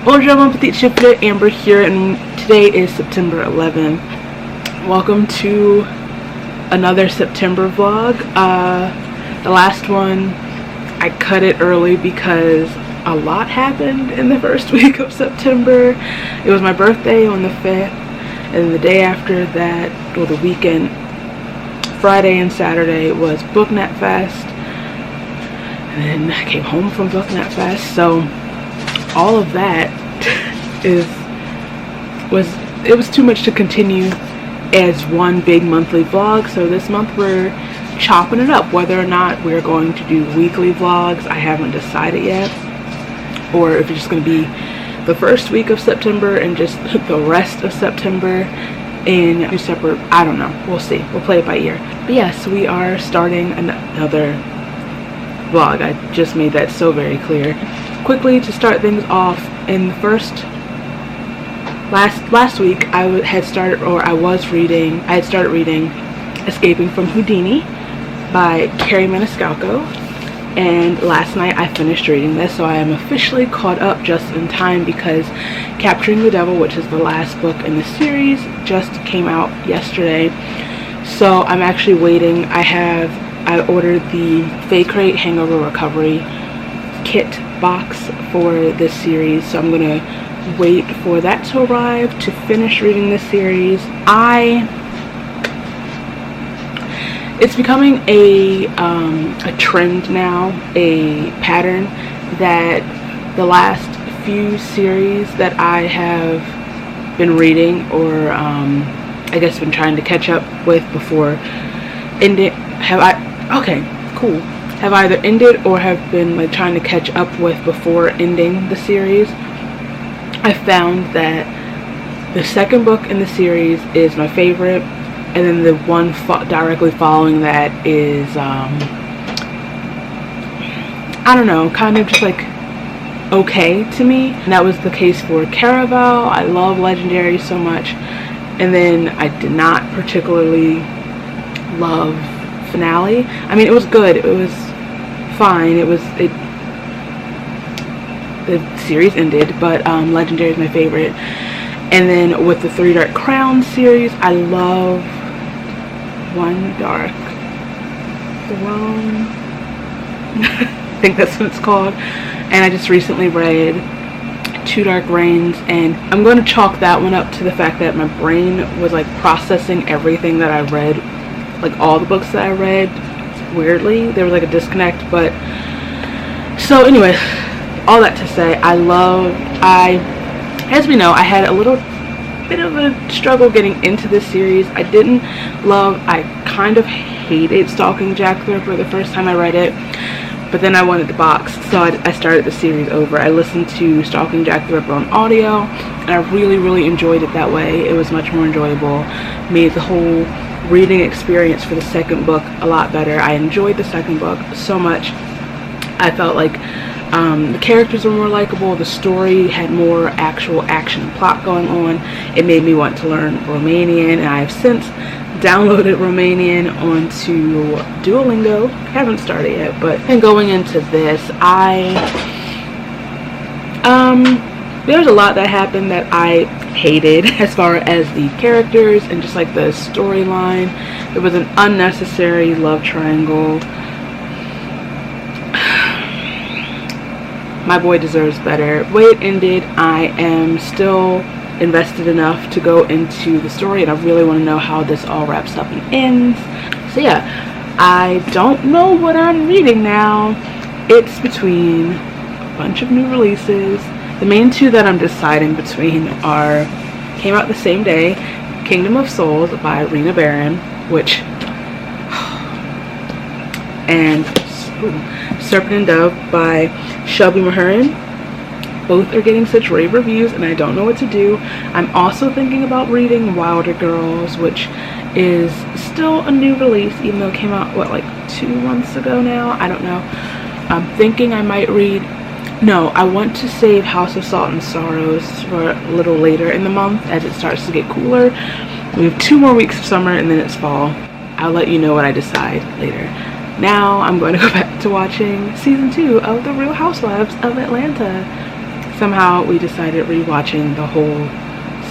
Bonjour mon petit shifter, Amber here, and today is September 11th. Welcome to another September vlog. The last one, I cut it early because a lot happened in the first week of September. It was my birthday on the 5th, and the day after that, or the weekend, Friday and Saturday was Booknet Fest, and then I came home from Booknet Fest, so all of that it was too much to continue as one big monthly vlog. So this month we're chopping it up. Whether or not we're going to do weekly vlogs, I haven't decided yet, or if it's just going to be the first week of September and just the rest of September in two separate, I don't know, we'll see, we'll play it by ear. But yes, we are starting another vlog. I just made that so very clear. Quickly, to start things off, in the first last week I had started reading Escaping from Houdini by Carrie Maniscalco, and last night I finished reading this, so I am officially caught up just in time because Capturing the Devil, which is the last book in the series, just came out yesterday. So I'm actually waiting. I ordered the Fae Crate Hangover Recovery kit box for this series, so I'm gonna wait for that to arrive to finish reading this series. It's becoming a trend now, a pattern, that the last few series that I have been reading, or I guess been trying to catch up with before ending, have either ended or have been like trying to catch up with before ending the series. I found that the second book in the series is my favorite, and then the one directly following that is I don't know, kind of just like okay to me. And that was the case for Caraval. I love Legendary so much, and then I did not particularly love Finale. I mean, it was good, it was fine, the series ended, but Legendary is my favorite. And then with the Three Dark Crowns series, I love One Dark Throne I think that's what it's called, and I just recently read Two Dark Reigns, and I'm going to chalk that one up to the fact that my brain was like processing everything that I read, like all the books that I read. Weirdly, there was like a disconnect. But so anyway, all that to say, as we know, I had a little bit of a struggle getting into this series. I kind of hated Stalking Jack the Ripper the first time I read it, but then I wanted the box, so I started the series over. I listened to Stalking Jack the Ripper on audio, and I really enjoyed it that way. It was much more enjoyable, made the whole reading experience for the second book a lot better. I enjoyed the second book so much. I felt like the characters were more likable, the story had more actual action and plot going on. It made me want to learn Romanian, and I have since downloaded Romanian onto Duolingo. I haven't started yet, but and going into this, there's a lot that happened that I hated as far as the characters and just like the storyline. It was an unnecessary love triangle. My boy deserves better. The way it ended, I am still invested enough to go into the story, and I really want to know how this all wraps up and ends. So yeah, I don't know what I'm reading now. It's between a bunch of new releases. The main two that I'm deciding between came out the same day: Kingdom of Souls by Rena Barron, and Serpent and Dove by Shelby Mahurin. Both are getting such rave reviews, and I don't know what to do. I'm also thinking about reading Wilder Girls, which is still a new release, even though it came out, what, like 2 months ago now? I don't know. I'm thinking I might read... No, I want to save House of Salt and Sorrows for a little later in the month as it starts to get cooler. We have 2 more weeks of summer, and then it's fall. I'll let you know what I decide later. Now I'm going to go back to watching season 2 of The Real Housewives of Atlanta. somehow we decided rewatching the whole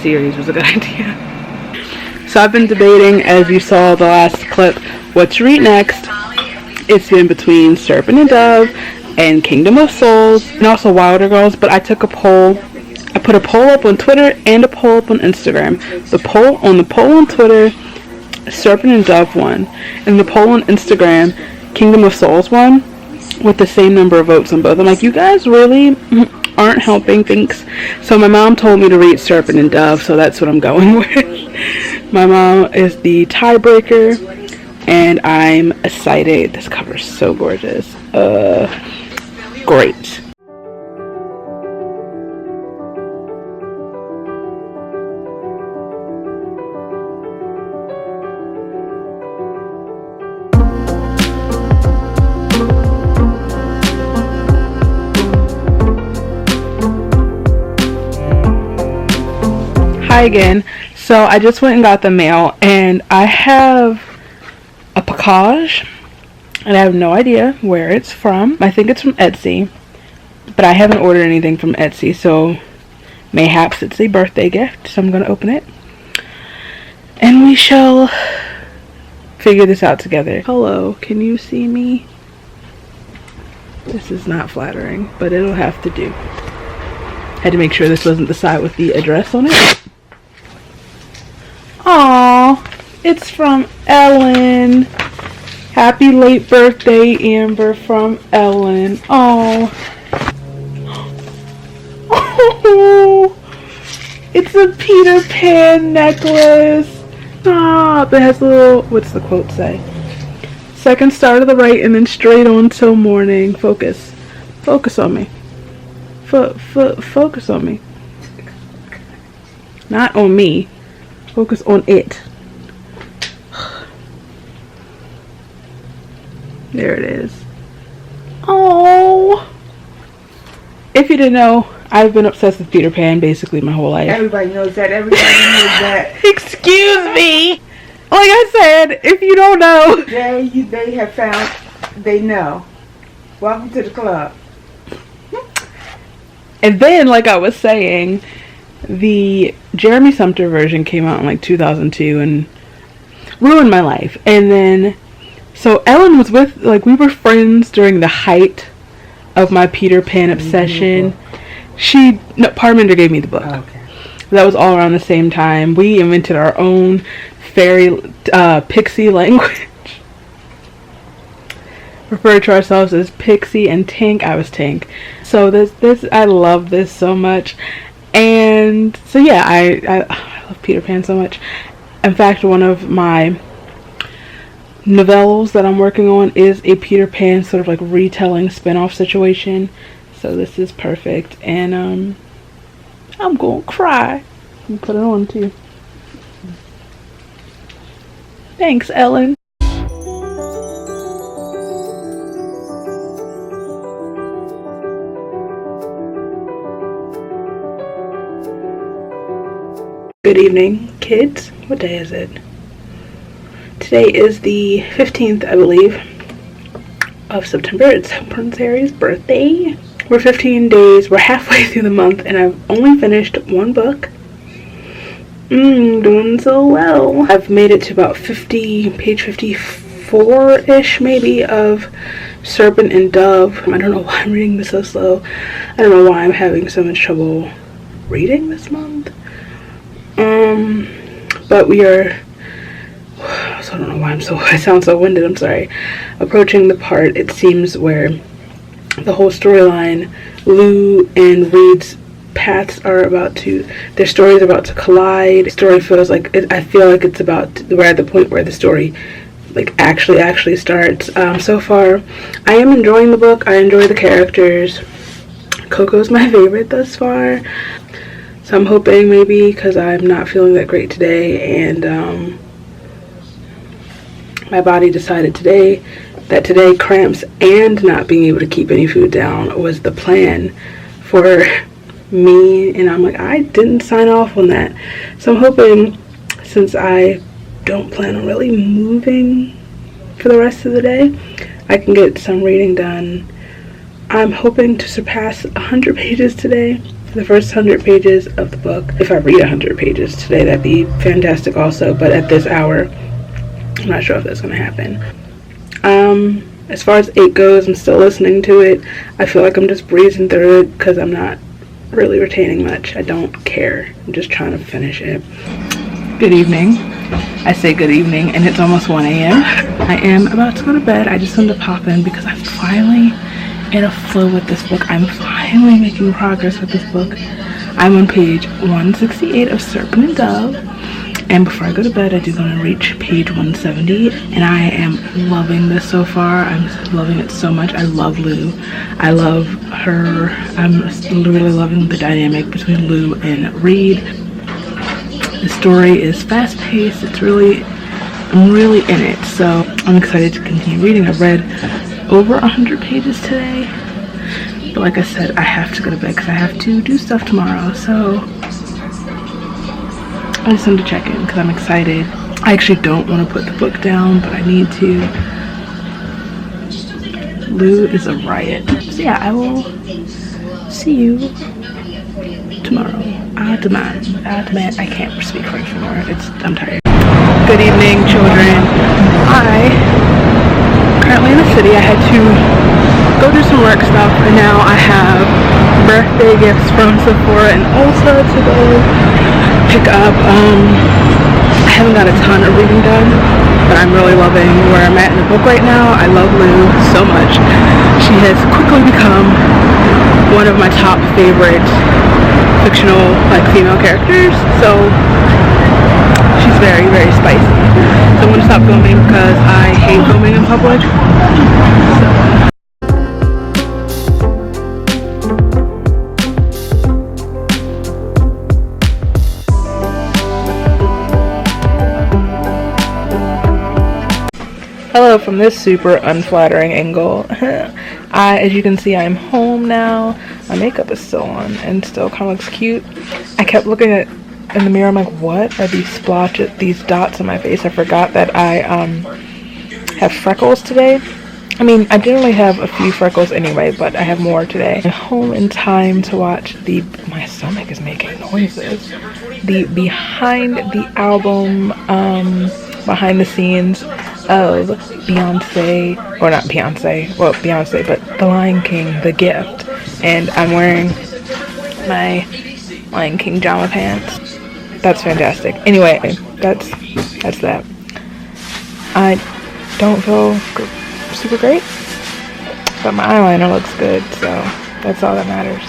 series was a good idea. So I've been debating, as you saw the last clip, what to read next. It's been between Serpent and Dove and Kingdom of Souls and also Wilder Girls, but I took a poll. I put a poll up on Twitter and a poll up on Instagram. The poll on Twitter, Serpent and Dove won, and the poll on Instagram, Kingdom of Souls won, with the same number of votes on both. I'm like, you guys really aren't helping things. So my mom told me to read Serpent and Dove, so that's what I'm going with. My mom is the tiebreaker, and I'm excited. This cover is so gorgeous. Great. Hi again. So I just went and got the mail, and I have a package, and I have no idea where it's from. I think it's from Etsy, but I haven't ordered anything from Etsy, so mayhaps it's a birthday gift. So I'm going to open it, and we shall figure this out together. Hello, can you see me? This is not flattering, but it'll have to do. Had to make sure this wasn't the side with the address on it. Aww, it's from Ellen. Happy late birthday, Amber, from Ellen. Oh, it's a Peter Pan necklace. Ah, but it has a little, what's the quote say? Second star to the right and then straight on till morning. Focus. Focus on me. Focus on me. Not on me. Focus on it. There it is. Oh. If you didn't know, I've been obsessed with Peter Pan basically my whole life. Everybody knows that. Everybody knows that. Excuse me. Like I said, if you don't know. They have found, they know. Welcome to the club. And then, like I was saying, the Jeremy Sumpter version came out in like 2002 and ruined my life. And then, so Ellen was with, like, we were friends during the height of my Peter Pan obsession. Parminder gave me the book. Oh, okay. That was all around the same time. We invented our own fairy pixie language. Refer to ourselves as Pixie and Tink. I was Tink. So this I love this so much. And so yeah, I love Peter Pan so much. In fact, one of my novellas that I'm working on is a Peter Pan sort of like retelling spin-off situation. So this is perfect. And I'm gonna cry. I'm put it on too. Thanks, Ellen. Good evening, kids. What day is it? Today is the 15th, I believe, of September. It's Prince Harry's birthday. We're 15 days, we're halfway through the month, and I've only finished one book. Doing so well. I've made it to about page 54-ish maybe of Serpent and Dove. I don't know why I'm reading this so slow. I don't know why I'm having so much trouble reading this month. But we are, so I don't know why I sound so winded, I'm sorry, approaching the part, it seems, where the whole storyline, Lou and Reed's paths are their stories are about to collide. The story feels like, I feel like we're at the point where the story, like, actually starts. So far, I am enjoying the book. I enjoy the characters. Coco's my favorite thus far. So I'm hoping maybe, because I'm not feeling that great today, and my body decided today cramps and not being able to keep any food down was the plan for me, and I'm like, I didn't sign off on that. So I'm hoping, since I don't plan on really moving for the rest of the day, I can get some reading done. I'm hoping to surpass 100 pages today. the first 100 pages of the book. If I read 100 pages today, that'd be fantastic also, but at this hour, I'm not sure if that's gonna happen. As far as 8 goes, I'm still listening to it. I feel like I'm just breezing through it because I'm not really retaining much. I don't care. I'm just trying to finish it. Good evening. I say good evening and it's almost 1 a.m. I am about to go to bed. I just wanted to pop in because I'm finally in a flow with this book. I'm finally making progress with this book. I'm on page 168 of Serpent and Dove. And before I go to bed, I do want to reach page 170, and I am loving this so far. I'm loving it so much. I love Lou. I love her. I'm really loving the dynamic between Lou and Reed. The story is fast-paced. I'm really in it, so I'm excited to continue reading. I've read over 100 pages today, but like I said, I have to go to bed because I have to do stuff tomorrow, so I just wanted to check in because I'm excited. I actually don't want to put the book down, but I need to. Lou is a riot. So yeah, I will see you tomorrow. I can't speak French anymore. I'm tired. Good evening, children. I currently in the city. I had to go do some work stuff, and now I have birthday gifts from Sephora and Ulta to go pick up. I haven't got a ton of reading done, but I'm really loving where I'm at in the book right now. I love Lou so much. She has quickly become one of my top favorite fictional female characters, so she's very, very spicy. So I'm going to stop filming because I hate filming in public. So hello from this super unflattering angle. As you can see, I'm home now. My makeup is still on and still kind of looks cute. I kept looking in the mirror. I'm like, what are these splotches, these dots on my face? I forgot that I have freckles today. I mean, I generally have a few freckles anyway, but I have more today. I'm home in time to watch my stomach is making noises. The behind the album, behind the scenes of Beyonce, or not Beyonce, well Beyonce, but The Lion King, The Gift, and I'm wearing my Lion King pajama pants. That's fantastic. Anyway, that's that. I don't feel super great, but my eyeliner looks good, so that's all that matters.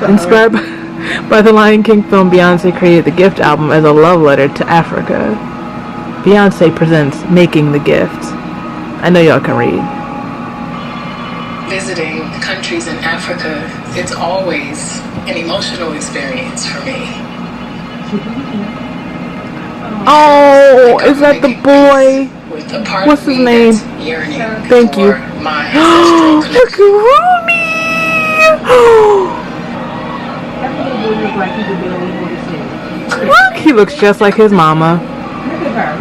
Inspired by the Lion King film, Beyonce created the Gift album as a love letter to Africa. Beyonce presents Making the Gift. I know y'all can read. Visiting countries in Africa, it's always an emotional experience for me. Oh, is that the boy? What's his name? Thank you. Look at Rumi! Look, he looks just like his mama.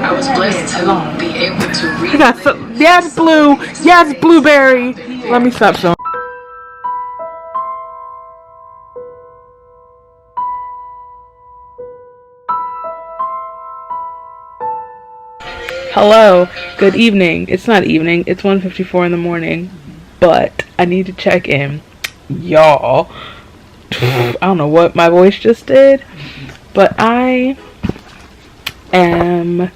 I was blessed to be able to read. Yes, Blue. Yes, Blueberry. Let me stop filming. Hello. Good evening. It's not evening. It's 1:54 in the morning. But I need to check in. Y'all. I don't know what my voice just did, but I am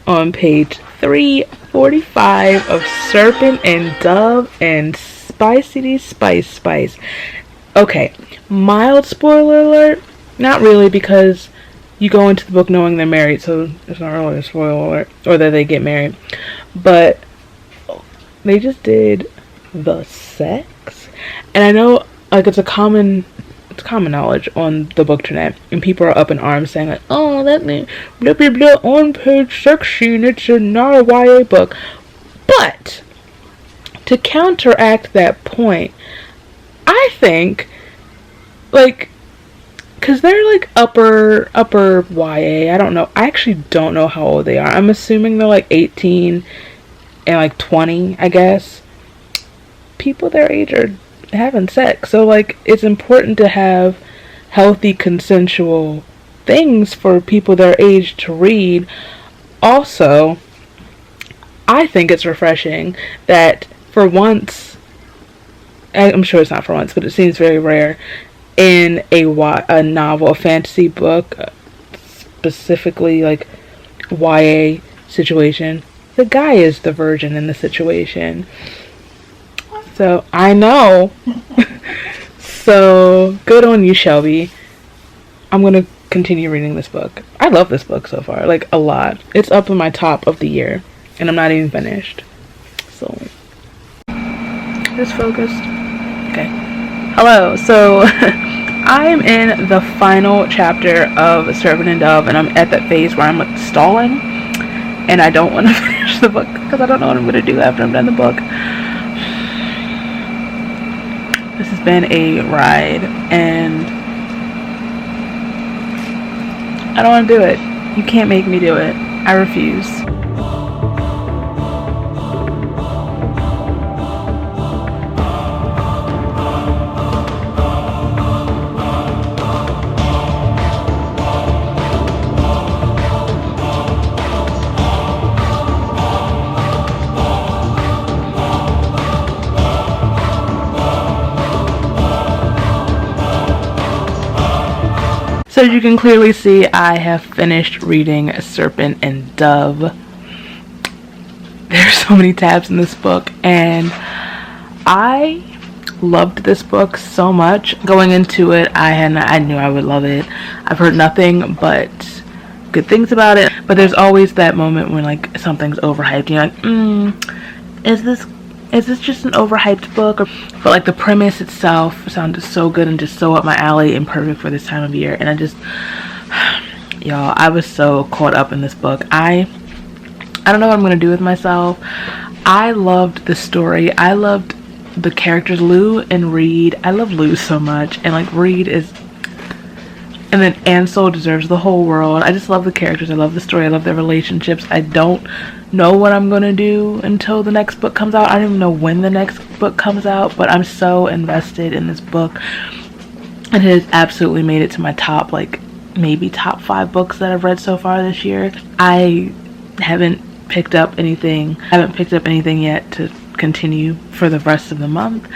on page 345 of Serpent and Dove and Spicity Spice. Okay, mild spoiler alert. Not really, because you go into the book knowing they're married, so it's not really a spoiler alert, or that they get married. But they just did the sex, and I know it's common knowledge on the book tonight, and people are up in arms saying like, oh, that name, blah blah blah, on page sex scene, it's not a YA book. But to counteract that point, I think, like, because they're like upper YA. I don't know. I actually don't know how old they are. I'm assuming they're like 18 and like 20, I guess. People their age are having sex. So like it's important to have healthy consensual things for people their age to read. Also, I think it's refreshing that for once, I'm sure it's not for once, but it seems very rare in a novel, a fantasy book, specifically like YA situation, the guy is the virgin in the situation. So I know. So good on you, Shelby. I'm gonna continue reading this book. I love this book so far, like a lot. It's up in my top of the year, and I'm not even finished. So just focused. Okay. Hello. So I'm in the final chapter of Serpent and Dove, and I'm at that phase where I'm like stalling, and I don't want to finish the book because I don't know what I'm gonna do after I'm done the book. This has been a ride, and I don't want to do it. You can't make me do it. I refuse. So as you can clearly see, I have finished reading Serpent and Dove. There's so many tabs in this book, and I loved this book so much. Going into it, I knew I would love it. I've heard nothing but good things about it, but there's always that moment when like something's overhyped. You're like, is this just an overhyped book? But like the premise itself sounded so good and just so up my alley and perfect for this time of year. And y'all, I was so caught up in this book. I don't know what I'm gonna do with myself. I loved the story. I loved the characters, Lou and Reed. I love Lou so much, and like Reed is, and then Ansel deserves the whole world. I just love the characters. I love the story. I love their relationships. I don't know what I'm gonna do until the next book comes out. I don't even know when the next book comes out, but I'm so invested in this book, and it has absolutely made it to my top, like maybe top 5 books that I've read so far this year. I haven't picked up anything yet to continue for the rest of the month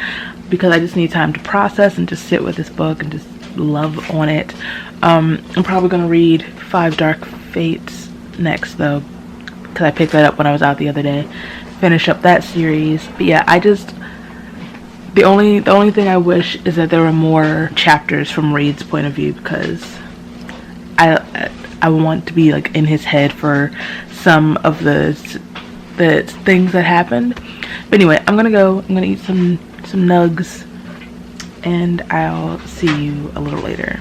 because I just need time to process and just sit with this book and just love on it. I'm probably gonna read 5 Dark Fates next though, because I picked that up when I was out the other day. Finish up that series. But yeah, the only thing I wish is that there were more chapters from Reed's point of view, because I want to be like in his head for some of the things that happened. But anyway, I'm gonna eat some nugs, and I'll see you a little later.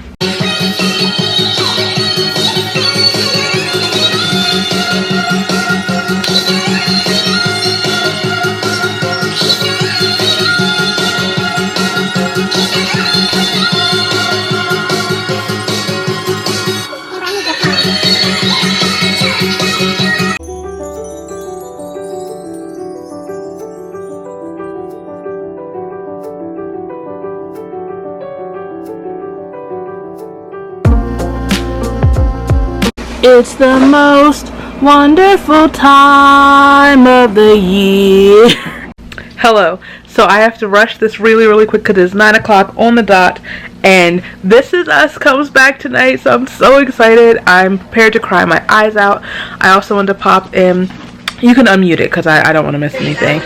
It's the most wonderful time of the year. Hello. So I have to rush this really quick because it's 9 o'clock on the dot, and This Is Us comes back tonight, so I'm so excited. I'm prepared to cry my eyes out. I also want to pop in. You can unmute it because I don't want to miss anything.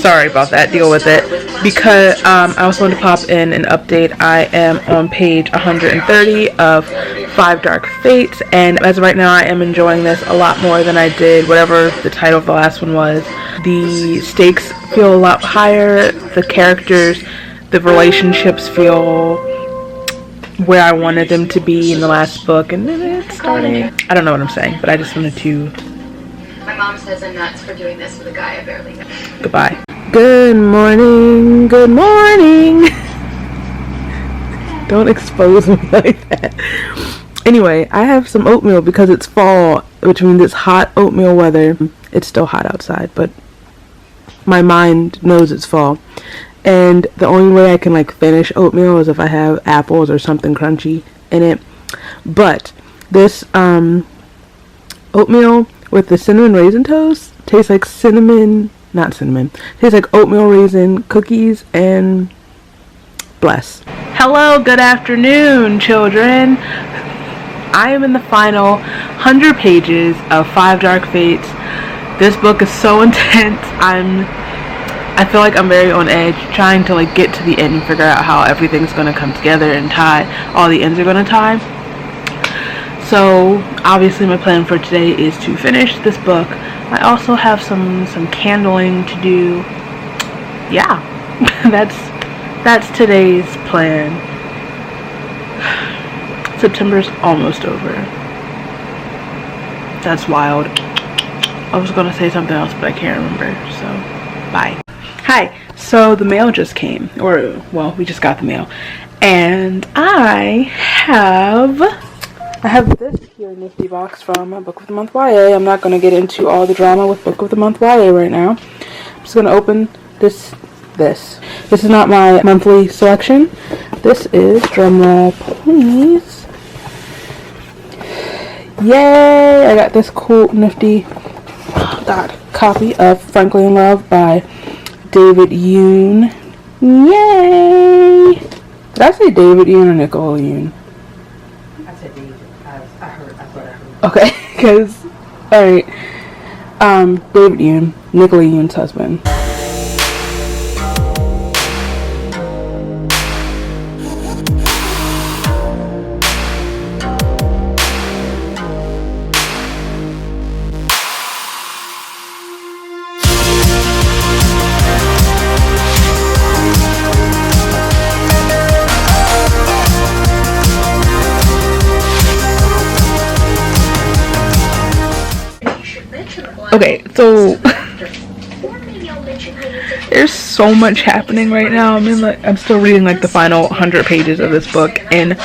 Sorry about that. Deal with it. Because I also want to pop in an update. I am on page 130 of 5 Dark Fates, and as of right now I am enjoying this a lot more than I did whatever the title of the last one was. The stakes feel a lot higher. The characters, the relationships feel where I wanted them to be in the last book, and then it's starting. I don't know what I'm saying, but I just wanted to. My mom says I'm nuts for doing this with a guy I barely know. Goodbye. Good morning, good morning. Don't expose me like that. Anyway, I have some oatmeal because it's fall, which means it's hot oatmeal weather. It's still hot outside, but my mind knows it's fall. And the only way I can like finish oatmeal is if I have apples or something crunchy in it. But this oatmeal with the cinnamon raisin toast tastes like tastes like oatmeal raisin cookies, and bless. Hello, good afternoon, children. I am in the final 100 pages of Five Dark Fates. This book is so intense. I feel like I'm very on edge, trying to like get to the end and figure out how everything's gonna come together and tie. All the ends are gonna tie. So obviously my plan for today is to finish this book. I also have some candling to do. Yeah, that's today's plan. September's almost over. That's wild. I was gonna say something else, but I can't remember, so bye. Hi, so the mail just came, or well, we just got the mail, and I have this here nifty box from Book of the Month YA. I'm not gonna get into all the drama with Book of the Month YA right now. I'm just gonna open this. This is not my monthly selection. This is, drumroll please. Yay! I got this cool, nifty, copy of Frankly in Love by David Yoon. Yay! Did I say David Yoon or Nicole Yoon? I said David. I thought I heard. Okay, because, alright. David Yoon, Nicole Yoon's husband. Okay, so there's so much happening right now. I'm still reading like the final 100 pages of this book, and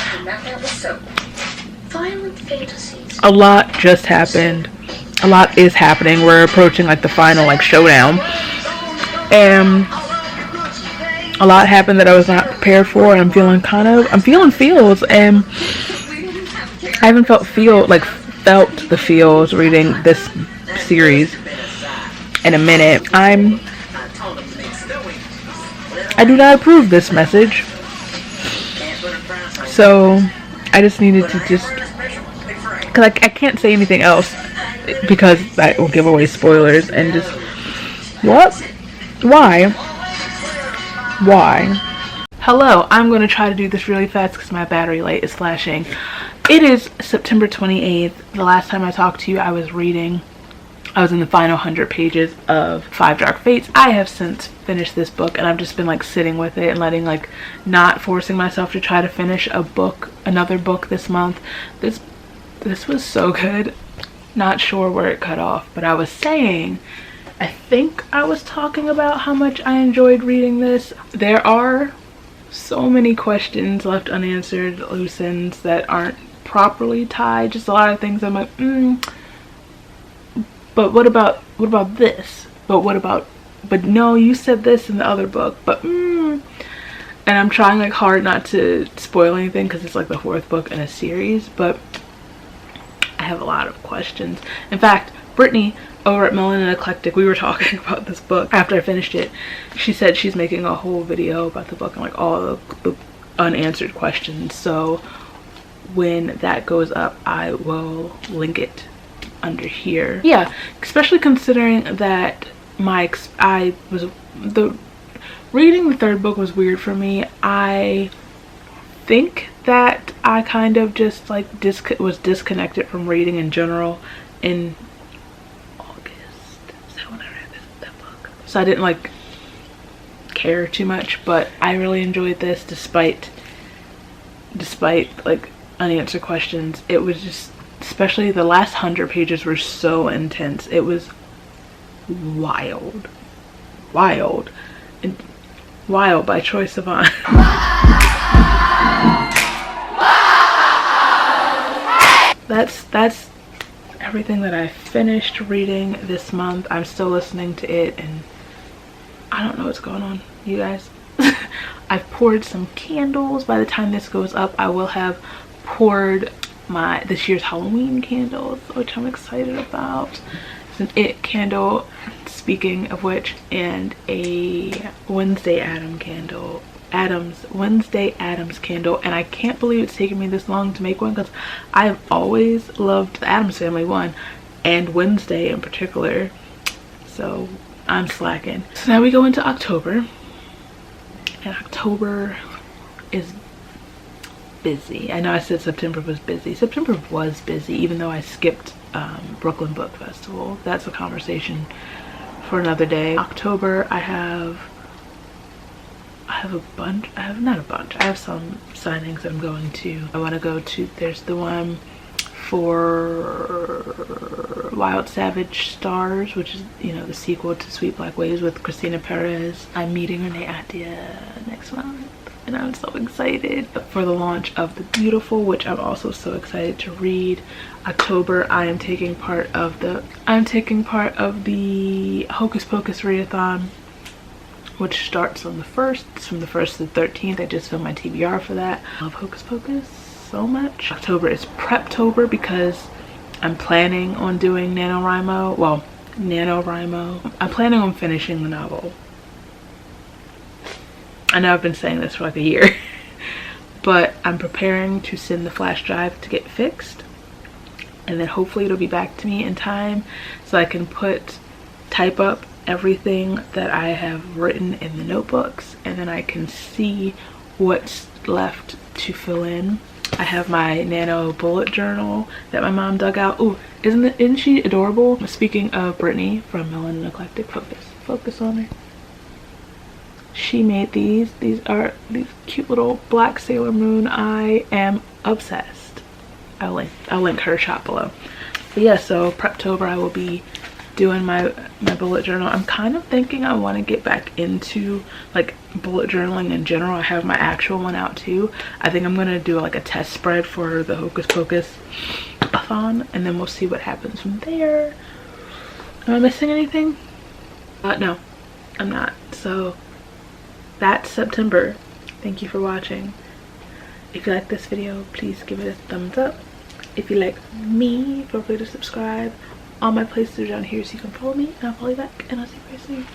a lot just happened. A lot is happening. We're approaching like the final like showdown, and a lot happened that I was not prepared for, and I'm feeling feels, and I haven't felt the feels reading this series in a minute. I do not approve this message, so I just needed to because I can't say anything else because that will give away spoilers, and just why hello, I'm going to try to do this really fast because my battery light is flashing. It is September 28th. The last time I talked to you, I was in the final 100 pages of Five Dark Fates. I have since finished this book, and I've just been like sitting with it and not forcing myself to try to finish another book this month. This was so good. Not sure where it cut off, but I was saying, I think I was talking about how much I enjoyed reading this. There are so many questions left unanswered, loose ends that aren't properly tied. Just a lot of things I'm like, but what about this? But no, you said this in the other book, and I'm trying like hard not to spoil anything because it's like the 4th book in a series, but I have a lot of questions. In fact, Brittany over at Melanin Eclectic, we were talking about this book after I finished it. She said she's making a whole video about the book and like all the unanswered questions, so when that goes up I will link it under here. Yeah, especially considering that reading the 3rd book was weird for me. I think that I kind of just like was disconnected from reading in general in August. Is that when I read that book? So I didn't like care too much, but I really enjoyed this despite like unanswered questions. It was just, especially the last 100 pages were so intense. It was wild. Wild. And Wild by Troye Sivan. That's everything that I finished reading this month. I'm still listening to it and I don't know what's going on, you guys. I've poured some candles. By the time this goes up, I will have poured this year's Halloween candles, which I'm excited about. It's an It candle, speaking of which, and a Wednesday Addams candle. Wednesday Addams candle, and I can't believe it's taken me this long to make one because I've always loved the Addams Family one and Wednesday in particular, so I'm slacking. So now we go into October, and October is busy. I know I said September was busy. September was busy, even though I skipped Brooklyn Book Festival. That's a conversation for another day. October, I have a bunch. I have some signings that I'm going to. I want to go to, there's the one for Wild Savage Stars, which is, you know, the sequel to Sweet Black Waves with Christina Perez. I'm meeting Renee Attia next month, and I'm so excited for the launch of The Beautiful, which I'm also so excited to read. October, I am taking part of the Hocus Pocus readathon, which starts on the 1st. It's from the 1st to the 13th. I just filmed my TBR for that. I love Hocus Pocus so much. October is Preptober because I'm planning on doing NaNoWriMo. Well, NaNoWriMo. I'm planning on finishing the novel. I know I've been saying this for like a year, but I'm preparing to send the flash drive to get fixed, and then hopefully it'll be back to me in time so I can type up everything that I have written in the notebooks, and then I can see what's left to fill in. I have my Nano bullet journal that my mom dug out. Ooh, isn't she adorable? Speaking of Brittany from Melanin Eclectic, focus on her. She made these. These are these cute little black Sailor Moon. I am obsessed. I'll link her shop below. But yeah, so Preptober I will be doing my bullet journal. I'm kind of thinking I want to get back into like bullet journaling in general. I have my actual one out too. I think I'm gonna do like a test spread for the Hocus Pocus-a-thon, and then we'll see what happens from there. Am I missing anything? No, I'm not. So that's September. Thank you for watching. If you like this video, please give it a thumbs up. If you like me, feel free to subscribe. All my places are down here so you can follow me, and I'll follow you back, and I'll see you guys soon.